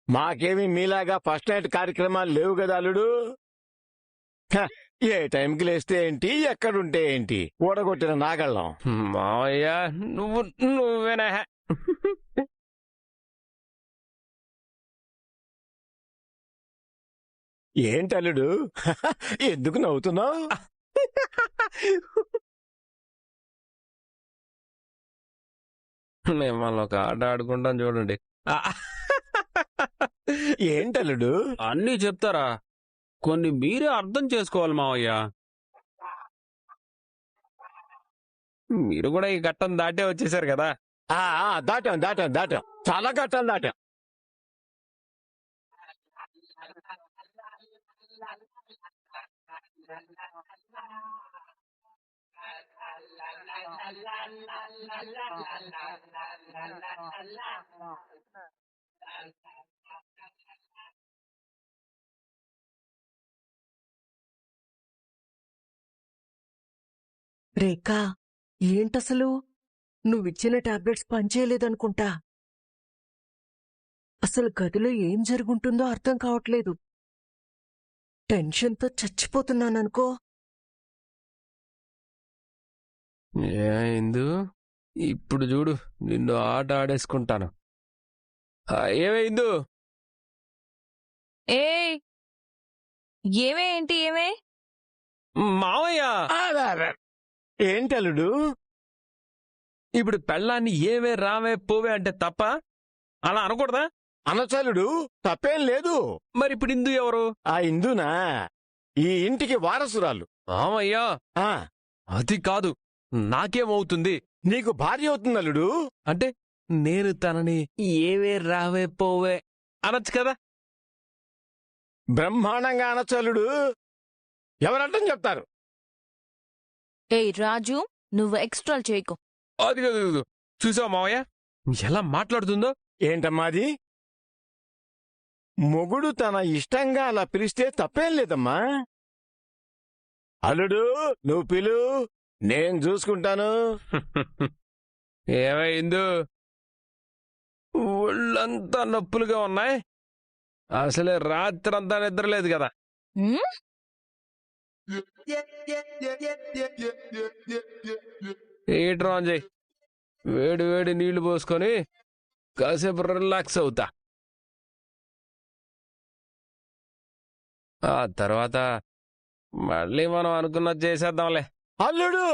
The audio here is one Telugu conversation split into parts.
మాకేమి మీలాగా ఫస్ట్ నైట్ కార్యక్రమాలు లేవు కదా అల్లుడు. హ, ఏ టైంకి లేస్తే ఏంటి, ఎక్కడుంటే ఏంటి, ఊడగొట్టిన నాగళ్ళం. మావయ్య నువ్వేనా? ఏంటి అల్లుడు, ఎందుకు నవ్వుతున్నావు? మిమ్మల్ని ఒక ఆట ఆడుకుంటాం చూడండి. ఏంటల్లుడు అన్నీ చెప్తారా? కొన్ని మీరే అర్థం చేసుకోవాలి మావయ్య. మీరు కూడా ఈ ఘట్టం దాటే వచ్చేసారు కదా. దాటాం దాటాం దాటాం, చాలా ఘట్టాలు దాటాం. రేఖా, ఏంటసలు నువ్విచ్చిన టాబ్లెట్స్ పనిచేయలేదనుకుంటా. అసలు గదిలో ఏం జరుగుంటుందో అర్థం కావట్లేదు. టెన్షన్తో చచ్చిపోతున్నాననుకో. ఏమైందు? ఇప్పుడు చూడు, నిన్ను ఆట ఆడేసుకుంటాను. ఏమైందు? ఏమే మావయ్య, ఏంటల్లుడు? ఇప్పుడు పెళ్ళాన్ని ఏవే రావే పోవే అంటే తప్ప? అలా అనకూడదా? అనచలుడు, తప్పేం లేదు. మరి ఇప్పుడు ఇందు ఎవరు? ఆ ఇందునా ఈ ఇంటికి వారసురాలు. మావయ్య, అది కాదు, నాకేమవుతుంది? నీకు భార్య అవుతుంది అల్లుడు. అంటే నేను తనని ఏవే రావే పోవే అనొచ్చు కదా. బ్రహ్మాండంగా అనచలుడు. ఎవరంటం చెప్తారు? ఏయ్ రాజు, నువ్వు ఎక్స్ట్రా చేయకు. అది కాదు, చూసావు మావయ్య ఎలా మాట్లాడుతుందో? ఏంటమ్మాది? మొగుడు తన ఇష్టంగా అలా పిలిస్తే తప్పేం లేదమ్మా. అల్లుడు, నువ్వు పిలు, నేను చూసుకుంటాను. ఏమైందో? ఒళ్ళంతా నొప్పులుగా ఉన్నాయి. అసలే రాత్రంతా నిద్రలేదు కదా. హీటర్ ఆన్ చేయి, వేడి వేడి నీళ్లు పోసుకొని కాసేపు రిలాక్స్ అవుతా. ఆ తర్వాత మళ్ళీ మనం అనుకున్నది చేసేద్దాంలే. అల్లుడు,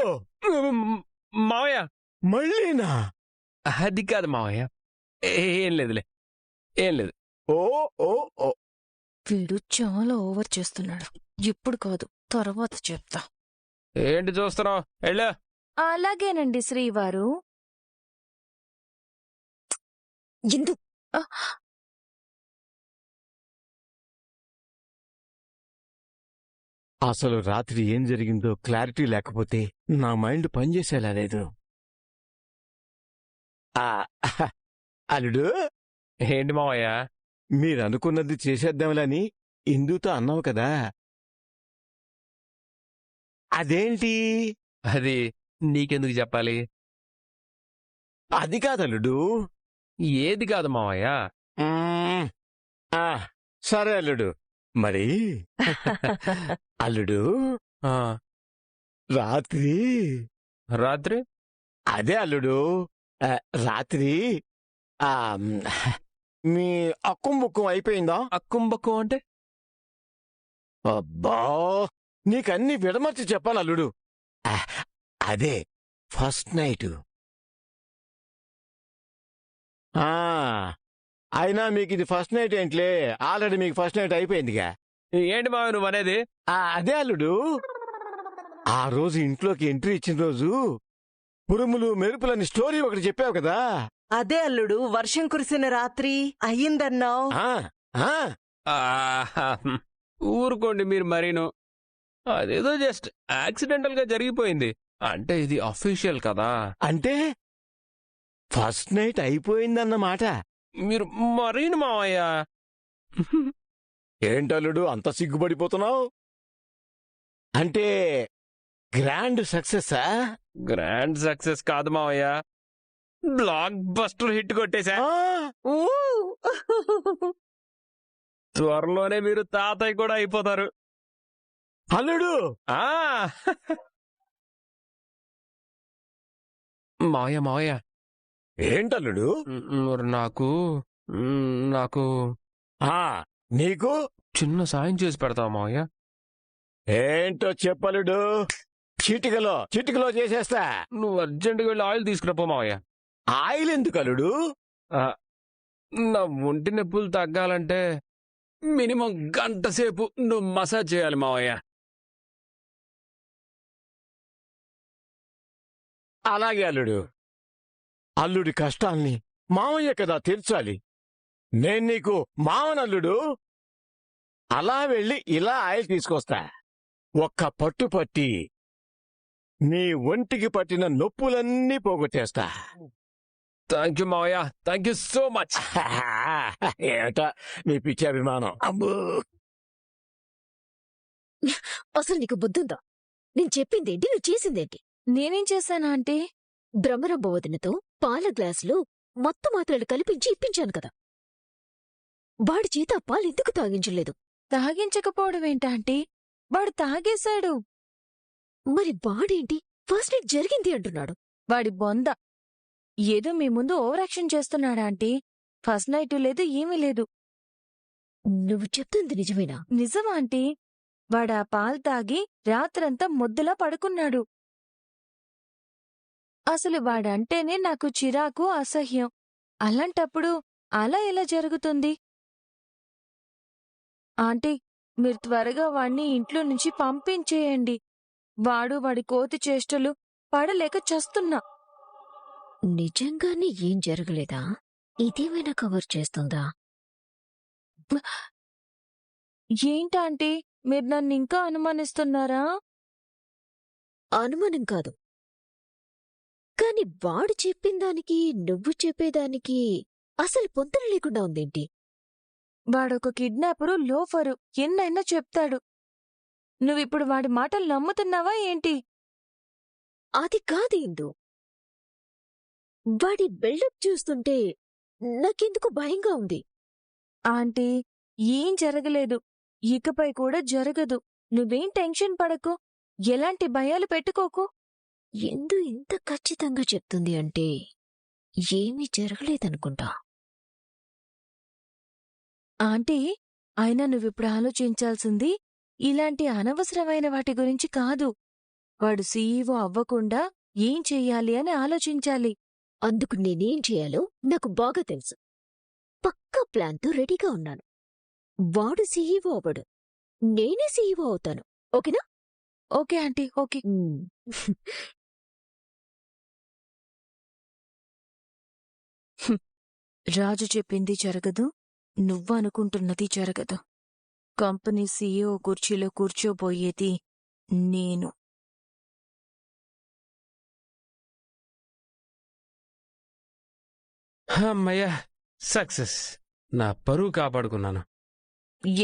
మావయ్య, మళ్ళీనా? అది కాదు మావయ్య, ఏం లేదులే, ఏం లేదు. ఓ ఓ ఓ వీడు చాలా ఓవర్ చేస్తున్నాడు. ఇప్పుడు కాదు, తర్వాత చెప్తా. ఏంటి చూస్తున్నావు? వెళ్ళు. అలాగేనండి శ్రీవారు. ఎందు అసలు రాత్రి ఏం జరిగిందో క్లారిటీ లేకపోతే నా మైండ్ పనిచేసేలా లేదు. అల్లుడు, ఏంటి మావయ్య? మీరనుకున్నది చేసేద్దాంలని ఇందుతో అన్నావు కదా, అదేంటి? అది నీకెందుకు చెప్పాలి? అది కాదల్లుడు. ఏది కాదు మావయ్య? సరే అల్లుడు. మరి అల్లుడు, రాత్రి రాత్రి అదే అల్లుడు, రాత్రి మీ అక్కుం బుక్కం అయిపోయిందా? అక్కుంబక్కం అంటే? అబ్బా, నీకన్నీ విడమర్చి చెప్పాలి అల్లుడు. అదే ఫస్ట్ నైట్. అయినా మీకు ఇది ఫస్ట్ నైట్ ఏంట్లే, ఆల్రెడీ మీకు ఫస్ట్ నైట్ అయిపోయిందిగా. ఏంటి మావ నువ్వు అనేది? అదే అల్లుడు, ఆ రోజు ఇంట్లోకి ఎంట్రీ ఇచ్చిన రోజు పురుములు మెరుపులని స్టోరీ ఒకటి చెప్పావు కదా. అదే అల్లుడు, వర్షం కురిసిన రాత్రి అయ్యిందన్నావు. ఊరుకోండి మీరు మరీను. అదేదో జస్ట్ యాక్సిడెంటల్ గా జరిగిపోయింది. అంటే ఇది అఫీషియల్ కదా. అంటే ఫస్ట్ నైట్ అయిపోయిందన్నమాట. మీరు మరీను మావయ్య. ఏంటల్లుడు అంత సిగ్గుపడిపోతున్నావు? అంటే గ్రాండ్ సక్సెస్సా? గ్రాండ్ సక్సెస్ కాదు మావయ్య, బ్లాక్ బస్టర్ హిట్ కొట్టేశా. త్వరలోనే మీరు తాతయ్య కూడా అయిపోతారు. అల్లుడు ఆ మావయ్య మావయ్య ఏంటల్లుడు? మరి నాకు ఆ నీకు చిన్న సాయం చేసి పెడతావా మావయ్య? ఏంటో చెప్పలుడు. చిటికలో చేసేస్తా. నువ్వు అర్జెంటుగా వెళ్ళి ఆయిల్ తీసుకురాపో మావయ్య. ఆయిల్ ఎందుకు అల్లుడు? నా ఒంటి నొప్పులు తగ్గాలంటే మినిమం గంట సేపు నువ్వు మసాజ్ చేయాలి మావయ్య. అలాగే అల్లుడు. అల్లుడి కష్టాల్ని మామయ్య కదా తీర్చాలి. నేను నీకు మావనల్లుడు. అలా వెళ్ళి ఇలా ఆయిల్ తీసుకొస్తా. ఒక్క పట్టు పట్టి నీ ఒంటికి పట్టిన నొప్పులన్నీ పోగొట్టేస్తా. థ్యాంక్ యూ మావయ్య, థ్యాంక్ యూ సో మచ్. ఏటా నీ పిచ్చి అభిమానం. అబ్బో అసలు నీకు బుద్ధుందా? నేను చెప్పిందేంటి, నువ్వు చేసిందేంటి? నేనేం చేశానా అంటే భ్రమరంబ వదినతో పాల గ్లాసులో మత్తు మాత్రలు కల్పించి ఇప్పించాను కదా. వాడి చేత ఆ పాలు ఎందుకు తాగించలేదు? తాగించకపోవడం ఏంటంటే వాడు తాగేశాడు. మరి వాడేంటి ఫస్ట్ నైట్ జరిగింది అంటున్నాడు? వాడి బొంద ఏదో మీ ముందు ఓవరాక్షన్ చేస్తున్నాడా ఆంటీ? ఫస్ట్ నైట్ లేదు, ఏమీ లేదు. నువ్వు చెప్తుంది నిజమేనా? నిజమా ఆంటీ? వాడా పాలు తాగి రాత్రంతా ముద్దలా పడుకున్నాడు. అసలు వాడంటేనే నాకు చిరాకు, అసహ్యం. అలాంటప్పుడు అలా ఎలా జరుగుతుంది? ఆంటీ, మీరు త్వరగా వాణ్ణి ఇంట్లో నుంచి పంపించేయండి. వాడి కోతి చేష్టలు పడలేక చస్తున్నా. నిజంగానే ఏం జరగలేదా? ఇదేమైనా కవర్ చేస్తుందా? ఏంటాంటీ, మీరు నన్నింకా అనుమానిస్తున్నారా? అనుమానం కాదు, కాని వాడు చెప్పిందానికి నువ్వు చెప్పేదానికి అసలు పొంతన లేకుండా ఉందేంటి? వాడొక కిడ్నాపరు, లోఫరు, ఎన్నైనా చెప్తాడు. నువ్విప్పుడు వాడి మాటలు నమ్ముతున్నావా ఏంటి? అది కాదు ఇందు. వాడి బిల్డప్ చూస్తుంటే నాకెందుకు భయంగా ఉంది. ఆంటీ, ఏం జరగలేదు, ఇకపై కూడా జరగదు. నువ్వేం టెన్షన్ పడకు, ఎలాంటి భయాలు పెట్టుకోకు. ఎందు ఇంత ఖచ్చితంగా చెప్తుంది అంటే ఏమీ జరగలేదనుకుంటా. ఆంటీ, అయినా నువ్విప్పుడు ఆలోచించాల్సింది ఇలాంటి అనవసరమైన వాటి గురించి కాదు. వాడు సీఈఓ అవ్వకుండా ఏం చెయ్యాలి అని ఆలోచించాలి. అందుకు నేనేం చేయాలో నాకు బాగా తెలుసు. పక్కా ప్లాన్తో రెడీగా ఉన్నాను. వాడు సీఈఓ అవ్వడు, నేనే సీఈఓ అవుతాను. ఓకేనా? Okay aunty, okay. రాజు చెప్పింది జరగదు, నువ్వనుకుంటున్నది జరగదు. కంపెనీ సీఈఓ కుర్చీలో కూర్చోబోయేది నేను. అమ్మయ్యా, సక్సెస్. నా పరువు కాపాడుకున్నాను.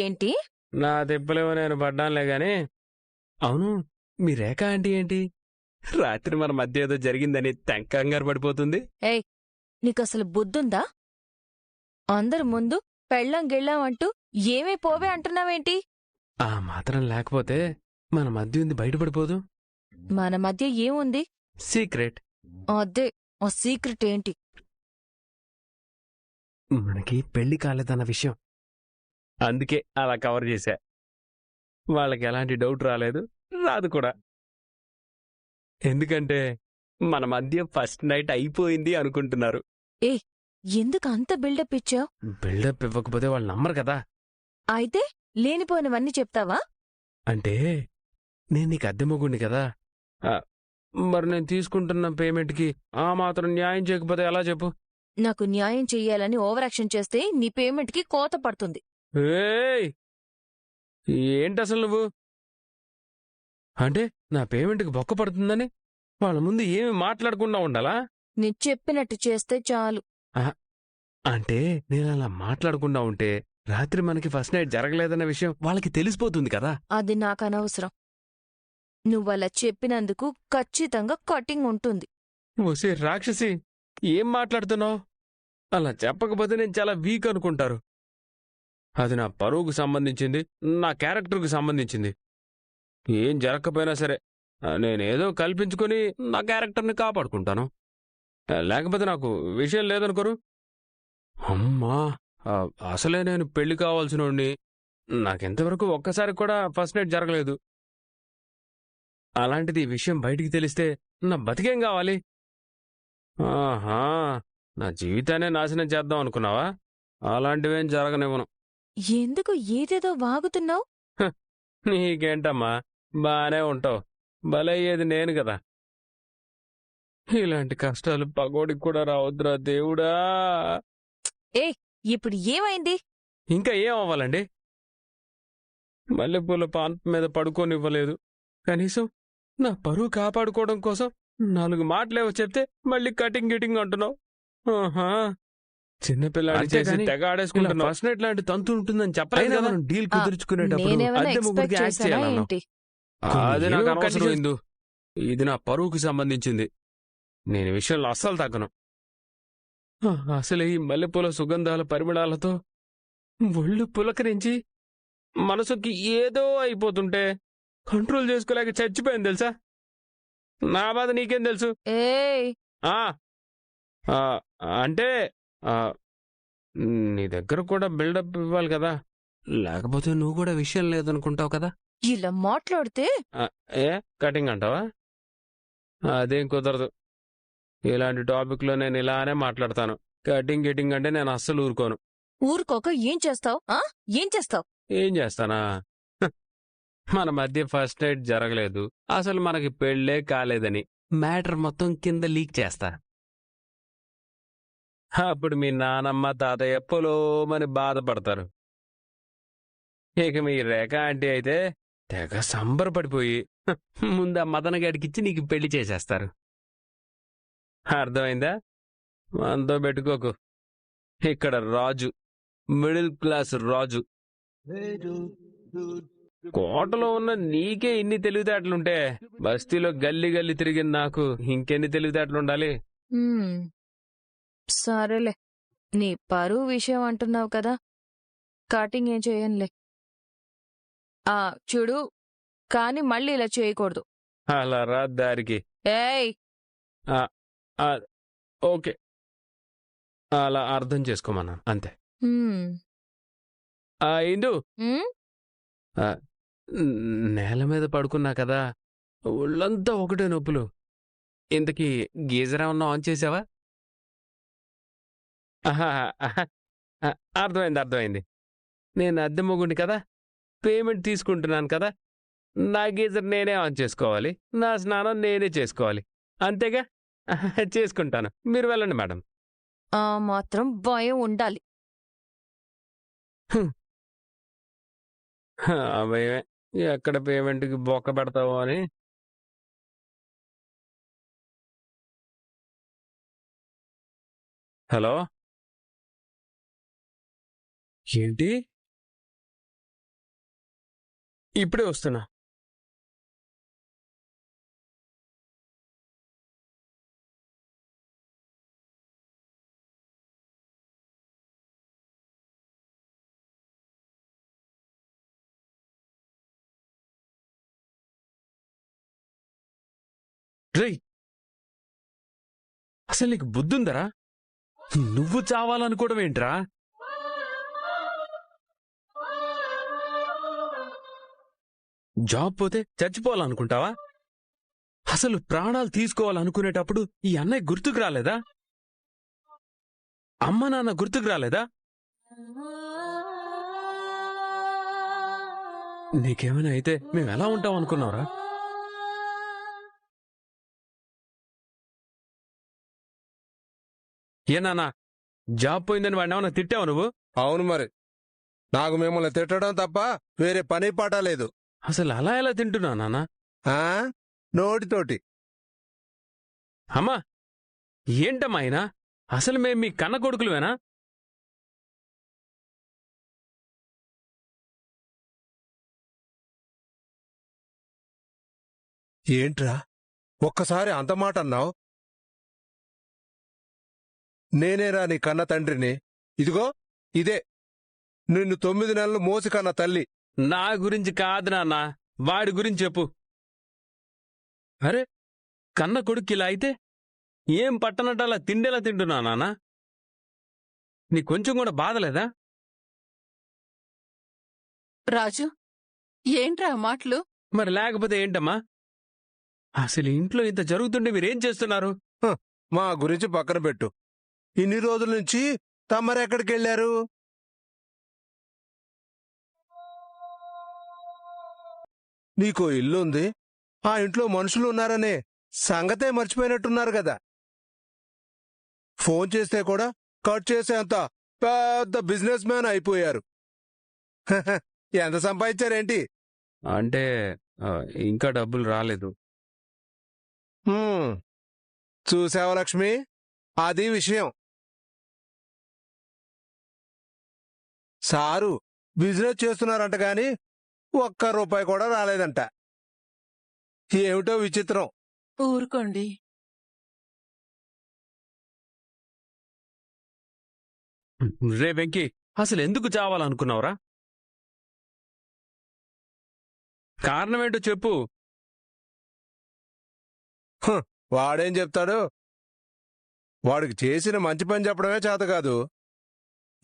ఏంటి? నా దెబ్బలేమో నేను పడ్డానులే గాని. అవును, మీ రేఖ ఆంటీ ఏంటి రాత్రి మన మధ్య ఏదో జరిగిందని కంగారు పడిపోతుంది? ఏయ్, నీకసలు బుద్ధుందా? అందరి ముందు పెళ్ళం గిళ్ళం అంటూ ఏమీ పోవే అంటున్నావేంటి? ఆ మాత్రం లేకపోతే మన మధ్య ఉంది బయటపడిపోదు. మన మధ్య ఏముంది? సీక్రెట్. అదే, ఆ సీక్రెట్ ఏంటి? మనకి పెళ్లి కాలేదన్న విషయం. అందుకే అలా కవర్ చేశా. వాళ్ళకి ఎలాంటి డౌట్ రాలేదు, రాదు కూడా. ఎందుకంటే మన మధ్య ఫస్ట్ నైట్ అయిపోయింది అనుకుంటున్నారు. ఎందుకు అంత బిల్డప్ ఇచ్చావు? బిల్డప్ ఇవ్వకపోతే వాళ్ళు నమ్మరు కదా. అయితే లేనిపోయినవన్నీ చెప్తావా? అంటే నేను నీకు అద్దె మొగుణ్ణి కదా. మరి నేను తీసుకుంటున్న పేమెంట్కి ఆ మాత్రం న్యాయం చేయకపోతే ఎలా చెప్పు? నాకు న్యాయం చెయ్యాలని ఓవరాక్షన్ చేస్తే నీ పేమెంట్కి కోత పడుతుంది. ఏయ్, ఏంటసలు నువ్వు? అంటే నా పేమెంట్కి బొక్క పడుతుందని వాళ్ళ ముందు ఏమి మాట్లాడకుండా ఉండాలా? నేను చెప్పినట్టు చేస్తే చాలు. అంటే నేను అలా మాట్లాడకుండా ఉంటే రాత్రి మనకి ఫస్ట్ నైట్ జరగలేదన్న విషయం వాళ్ళకి తెలిసిపోతుంది కదా. అది నాకు అనవసరం. నువ్వలా చెప్పినందుకు ఖచ్చితంగా కటింగ్ ఉంటుంది. ఓసే రాక్షసి, ఏం మాట్లాడుతున్నావు? అలా చెప్పకపోతే నేను చాలా వీక్ అనుకుంటారు. అది నా పరువుకు సంబంధించింది, నా క్యారెక్టర్కి సంబంధించింది. ఏం జరగకపోయినా సరే నేనేదో కల్పించుకొని నా క్యారెక్టర్ని కాపాడుకుంటాను. లేకపోతే నాకు విషయం లేదనుకోరు. అమ్మా, అసలే నేను పెళ్లి కావాల్సినోడిని. నాకెంతవరకు ఒక్కసారి కూడా ఫస్ట్ నైట్ జరగలేదు. అలాంటిది ఈ విషయం బయటికి తెలిస్తే నా బతికేం కావాలి? ఆహా, నా జీవితాన్నే నాశనం చేద్దాం అనుకున్నావా? అలాంటివేం జరగనివ్వను. ఎందుకు ఏదేదో వాగుతున్నావు? నీకేంటమ్మా, బానే ఉంటావు. బలయ్యేది నేను కదా. ఇలాంటి కష్టాలు పగోడికి కూడా రావద్దురా దేవుడా. ఇప్పుడు ఏమైంది? ఇంకా ఏం అవ్వాలండి? మల్లెపూల పాన్పు మీద పడుకోనివ్వలేదు. కనీసం నా పరువు కాపాడుకోవడం కోసం 4 మాటలేవో చెప్తే మళ్ళీ కటింగ్ గిటింగ్ అంటున్నావు. ఆహా, చిన్నపిల్లాడి చేసి తెగ ఆడేసుకుంటున్నావు. ఫస్ట్ నైట్ లాంటి తంతు ఉంటుందని చెప్పలేదు కదా. డీల్ కుదుర్చుకునేటప్పుడు నేనేమైనా అద్దె ముగ్గురికి ఎక్స్పెక్ట్ యాక్ట్ చేశానా చేయాలన్నావు. ఏంటి? అది నాకు అనవసరం ఇందు. ఇది నా పరువుకు సంబంధించింది. నేను ఈ విషయంలో అస్సలు తగ్గను. అసలే ఈ మల్లెపూల సుగంధాల పరిమళాలతో ఒళ్ళు పులకరించి మనసుకి ఏదో అయిపోతుంటే కంట్రోల్ చేసుకోలేక చచ్చిపోయింది తెలుసా. నా బాధ నీకేం తెలుసు? ఏయ్, ఆ ఆ, అంటే ఆ, నీ దగ్గర కూడా బిల్డప్ ఇవ్వాలి కదా. లేకపోతే నువ్వు కూడా విషయం లేదనుకుంటావు కదా. ఇలా మాట్లాడితే ఏ కటింగ్ అంటావా? అదేం కుదరదు. ఇలాంటి టాపిక్లో నేను ఇలానే మాట్లాడతాను. కటింగ్ గిటింగ్ అంటే నేను అస్సలు ఊరుకోను. ఊరుకోక ఏం చేస్తావు? ఏం చేస్తావు? ఏం చేస్తానా? మన మధ్య ఫస్ట్ నైట్ జరగలేదు, అసలు మనకి పెళ్ళే కాలేదని మ్యాటర్ మొత్తం కింద లీక్ చేస్తా. అప్పుడు మీ నానమ్మ తాతయ్య పొలోమని బాధపడతారు. ఇక మీ రేఖ ఆంటీ అయితే తెగ సంబరపడిపోయి ముందు ఆ మదనగాడికిచ్చి నీకు పెళ్లి చేసేస్తారు. అర్థమైందా? మనతో పెట్టుకోకు. ఇక్కడ రాజు, మిడిల్ క్లాస్ రాజు. కోటలో ఉన్న నీకే ఇన్ని తెలివితేటలుంటే బస్తీలో గల్లీ గల్లీ తిరిగిన నాకు ఇంకెన్ని తెలివితేటలుండాలి? సరేలే, నీ పరువు విషయం అంటున్నావు కదా, కటింగ్ ఏం చేయనులే. చూడు, కాని మళ్ళీ ఇలా చేయకూడదు. అలా రా దారికి. ఏయ్, ఓకే, అలా అర్థం చేసుకోమన్నాను అంతే. ఇందు, నేల మీద పడుకున్నా కదా, ఒళ్ళంతా ఒకటే నొప్పులు. ఇంతకీ గీజర్ ఏమన్నా ఆన్ చేసావా? అర్థమైంది. నేను అద్దె మొగుండి కదా, పేమెంట్ తీసుకుంటున్నాను కదా, నా గీజర్ నేనే ఆన్ చేసుకోవాలి, నా స్నానం నేనే చేసుకోవాలి. అంతేగా? చేసుకుంటాను. మీరు వెళ్ళండి మేడం. ఆ మాత్రం భయం ఉండాలి. భయమే. ఎక్కడ పేమెంట్కి బొక్క పెడతావో అని. హలో, ఏంటి? ఇప్పుడే వస్తున్నా. రేయ్, అసలు నీకు బుద్ధుందరా? నువ్వు చావాలనుకోవడం ఏంట్రా? జాబ్ పోతే చచ్చిపోవాలనుకుంటావా? అసలు ప్రాణాలు తీసుకోవాలనుకునేటప్పుడు ఈ అన్నయ్య గుర్తుకు రాలేదా? అమ్మ నాన్న గుర్తుకు రాలేదా? నీకేమైనా అయితే మేము ఎలా ఉంటాం అనుకున్నావురా? ఏనానా, జాబ్ పోయిందని వాడిని ఏమన్నా తిట్టావు నువ్వు? అవును మరి, నాకు మిమ్మల్ని తిట్టడం తప్ప వేరే పని పాట లేదు. అసలు అలా ఎలా తింటున్నా నాన్న? నోటితోటి. అమ్మా, ఏంటమ్మా ఆయన? అసలు మేం మీ కన్న కొడుకులువేనా? ఏంట్రా ఒక్కసారి అంత మాట అన్నావు? నేనేరా నీ కన్న తండ్రిని. ఇదిగో ఇదే నిన్ను 9 నెలలు మోసి కన్న తల్లి. నా గురించి కాదు నాన్న, వాడి గురించి చెప్పు. అరే, కన్న కొడుకు ఇలా అయితే ఏం పట్టనట్టు అలా తిండేలా తింటున్నా నాన్న? నీ కొంచెం కూడా బాధలేదా? రాజు, ఏంట్రా ఆ మాటలు? మరి లేకపోతే ఏంటమ్మా? అసలు ఇంట్లో ఇంత జరుగుతుంటే మీరేం చేస్తున్నారు? మా గురించి పక్కన పెట్టు. ఇన్ని రోజుల నుంచి తమరెక్కడికెళ్లారు? నీకో ఇల్లుంది, ఆ ఇంట్లో మనుషులు ఉన్నారనే సంగతే మర్చిపోయినట్టున్నారు కదా. ఫోన్ చేస్తే కూడా కట్ చేసేంత పెద్ద బిజినెస్ మ్యాన్ అయిపోయారు. ఎంత సంపాదించారేంటి? అంటే ఇంకా డబ్బులు రాలేదు. చూసావా లక్ష్మి, అది విషయం. సారు బిజినెస్ చేస్తున్నారంట గాని ₹1 కూడా రాలేదంట. ఏమిటో విచిత్రం. ఊరుకోండి. రే వెంకీ, అసలు ఎందుకు చావాలనుకున్నావురా? కారణమేంటో చెప్పు. వాడేం చెప్తాడు? వాడికి చేసిన మంచి పని చెప్పడమే చేత కాదు,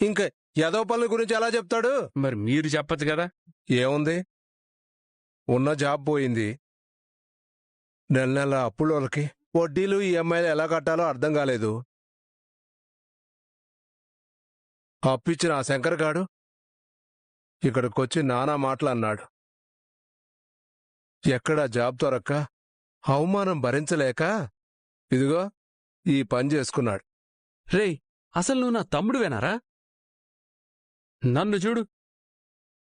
ఇంకా ఎదో పనుల గురించి ఎలా చెప్తాడు? మరి మీరు చెప్పచ్చు కదా. ఏముంది, ఉన్న జాబ్ పోయింది, నెల నెల అప్పులోళ్ళకి వడ్డీలు ఈఎంఐలు ఎలా కట్టాలో అర్థం కాలేదు. అప్పిచ్చిన ఆ శంకర్ గాడు ఇక్కడికొచ్చి నానా మాటలు అన్నాడు. ఎక్కడా జాబ్ దొరక్క అవమానం భరించలేక ఇదిగో ఈ పని చేసుకున్నాడు. రేయ్, అసలు నువ్వు నా తమ్ముడువేనారా? నన్ను చూడు,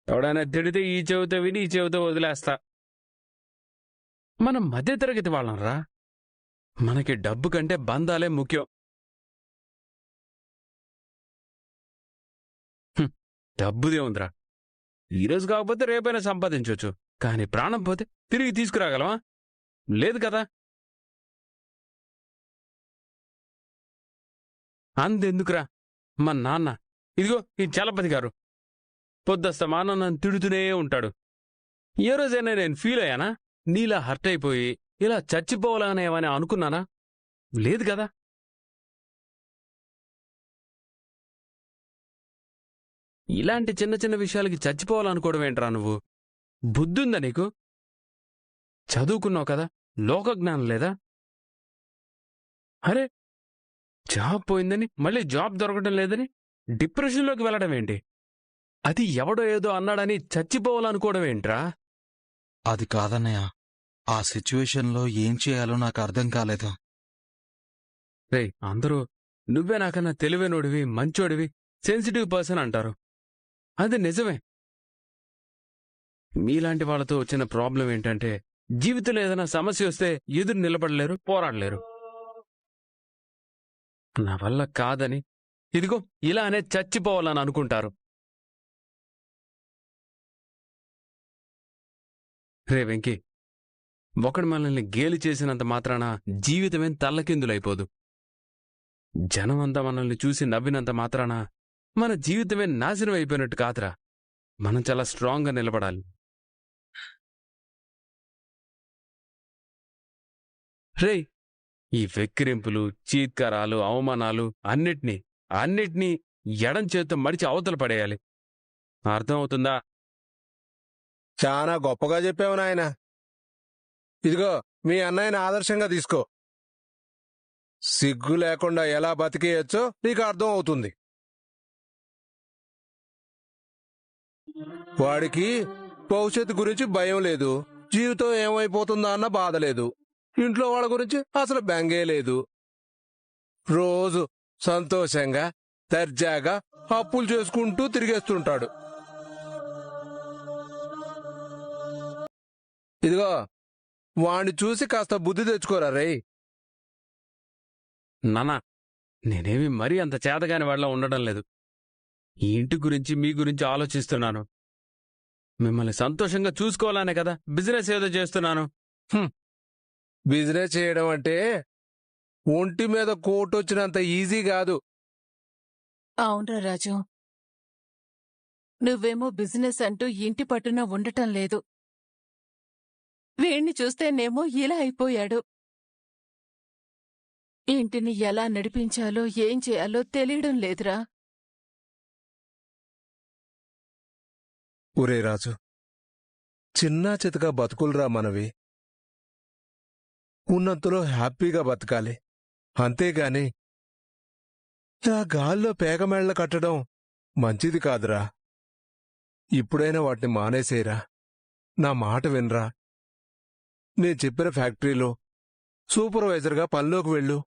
ఎవడైనా తిడితే ఈ చెవితో విని ఈ చెవితో వదిలేస్తా. మనం మధ్యతరగతి వాళ్ళంరా. మనకి డబ్బు కంటే బంధాలే ముఖ్యం. డబ్బుదే ఉందిరా, ఈరోజు కాకపోతే రేపైనా సంపాదించవచ్చు, కానీ ప్రాణం పోతే తిరిగి తీసుకురాగలమా? లేదు కదా. అందెందుకురా, మా నాన్న ఇదిగో ఈ చలపతి గారు పొద్దస్తమానం నన్ను తిడుతూనే ఉంటాడు. ఏ రోజైనా నేను ఫీల్ అయ్యానా? నీలా హర్ట్ అయిపోయి ఇలా చచ్చిపోవాలనేమని అనుకున్నానా? లేదు కదా. ఇలాంటి చిన్న చిన్న విషయాలకి చచ్చిపోవాలనుకోవడం ఏంట్రా నువ్వు? బుద్ధుందా నీకు? చదువుకున్నావు కదా, లోకజ్ఞానం లేదా? అరే, జాబ్ పోయిందని మళ్ళీ జాబ్ దొరకడం లేదని డిప్రెషన్లోకి వెళ్ళడం ఏంటి? అది ఎవడో ఏదో అన్నాడని చచ్చిపోవాలనుకోవడం ఏంట్రా? అది కాదన్నయ్య, ఆ సిచ్యువేషన్లో ఏం చేయాలో నాకు అర్థం కాలేదు. రేయ్, అందరూ నువ్వే నాకన్నా తెలివైనోడివి, మంచోడివి, సెన్సిటివ్ పర్సన్ అంటారు. అది నిజమే. మీలాంటి వాళ్ళతో వచ్చిన ప్రాబ్లం ఏంటంటే జీవితంలో ఏదైనా సమస్య వస్తే ఎదురు నిలబడలేరు, పోరాడలేరు. నా వల్ల కాదని ఇదిగో ఇలానే చచ్చిపోవాలని అనుకుంటారు. రే వెంకీ, ఒకడు మనల్ని గేలి చేసినంత మాత్రాన జీవితమేం తల్లకిందులైపోదు. జనమంతా మనల్ని చూసి నవ్వినంత మాత్రాన మన జీవితమే నాశనం అయిపోయినట్టు కాదురా. మనం చాలా స్ట్రాంగ్గా నిలబడాలి. రేయ్, ఈ వెక్కిరింపులు, చీత్కారాలు, అవమానాలు అన్నిటినీ ఎడం చేత్తో మడిచి అవతల పడేయాలి. అర్థమవుతుందా? చాలా గొప్పగా చెప్పావు నాయన. ఇదిగో మీ అన్నయ్యని ఆదర్శంగా తీసుకో. సిగ్గు లేకుండా ఎలా బతికేయచ్చో నీకు అర్థం అవుతుంది. వాడికి భవిష్యత్తు గురించి భయం లేదు, జీవితం ఏమైపోతుందా అన్న బాధ లేదు, ఇంట్లో వాళ్ళ గురించి అసలు బెంగే లేదు. రోజు సంతోషంగా దర్జాగా అప్పులు చేసుకుంటూ తిరిగేస్తుంటాడు. ఇదిగో వాణ్ణి చూసి కాస్త బుద్ధి తెచ్చుకోరా రేయ్. నానా, నేనేమి మరీ అంత చేతగాని వాళ్ళ ఉండడం లేదు. ఈ ఇంటి గురించి, మీ గురించి ఆలోచిస్తున్నాను. మిమ్మల్ని సంతోషంగా చూసుకోవాలనే కదా బిజినెస్ ఏదో చేస్తున్నాను. బిజినెస్ చేయడం అంటే ఒంటి మీద కోట్ వచ్చినంత ఈజీ కాదు. అవునరా రాజు, నువ్వేమో బిజినెస్ అంటూ ఇంటి పట్టున ఉండటం లేదు. వీణ్ణి చూస్తేనేమో ఇలా అయిపోయాడు. ఇంటిని ఎలా నడిపించాలో ఏం చేయాలో తెలియడం లేదురా. ఒరే రాజు, చిన్నా చితగా బతుకులరా మనవి. ఉన్నంతలో హ్యాపీగా బతకాలి, అంతేగాని ఆ గాల్లో పేగమేళ్ల కట్టడం మంచిది కాదురా. ఇప్పుడైనా వాటిని మానేసేరా. నా మాట వినరా. నేను చెప్పిన ఫ్యాక్టరీలో సూపర్వైజర్గా పనిలోకి వెళ్ళు.